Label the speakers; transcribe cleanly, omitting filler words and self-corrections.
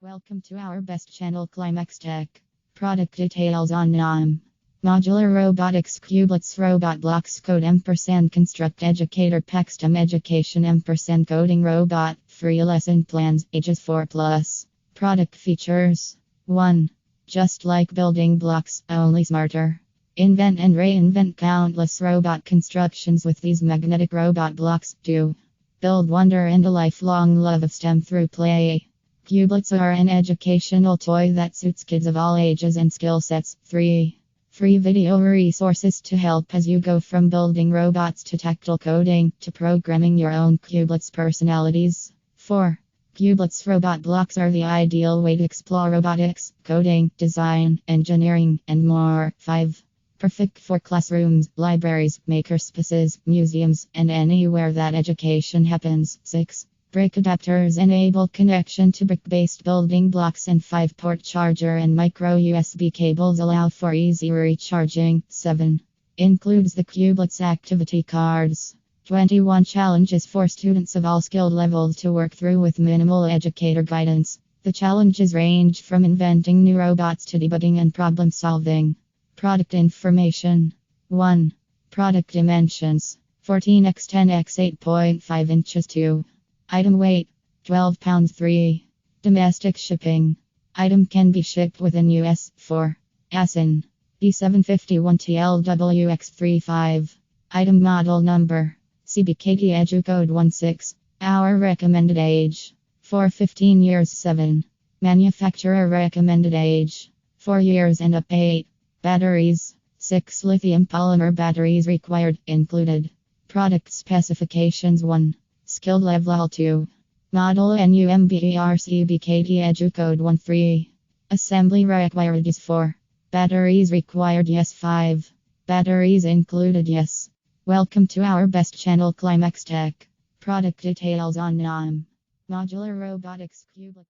Speaker 1: Welcome to our best channel Climax Tech. Product details on NAM. Modular Robotics Cubelets Robot Blocks Code & Construct Educator Paxton Education & Coding Robot Free lesson plans ages 4+. Product features 1. Just like building blocks, only smarter. Invent and reinvent countless robot constructions with these magnetic robot blocks. 2. Build wonder and a lifelong love of STEM through play. Cubelets are an educational toy that suits kids of all ages and skill sets. 3. Free video resources to help as you go from building robots to tactile coding to programming your own Cubelets personalities. 4. Cubelets robot blocks are the ideal way to explore robotics, coding, design, engineering, and more. 5. Perfect for classrooms, libraries, makerspaces, museums, and anywhere that education happens. 6. Brick adapters enable connection to brick-based building blocks, and 5-port charger and micro USB cables allow for easy recharging. 7. Includes the Cubelets activity cards. 21 challenges for students of all skill levels to work through with minimal educator guidance. The challenges range from inventing new robots to debugging and problem solving. Product information. 1. Product dimensions 14x10x 8.5 inches. 2. Item weight 12 pounds. 3. Domestic shipping. Item can be shipped within US. 4. ASIN B751TLWX35. Item model number CBKT EduCode 16. Our recommended age 4-15 years. 7. Manufacturer recommended age 4 years and up. 8. Batteries 6 lithium polymer batteries required included. Product specifications. 1. Skill level 2. Model NUMBERCBKT EduCode 13. Assembly required is 4. Batteries required yes. 5. Batteries included yes. Welcome to our best channel Climax Tech. Product details on NAM. Modular Robotics Cubelets.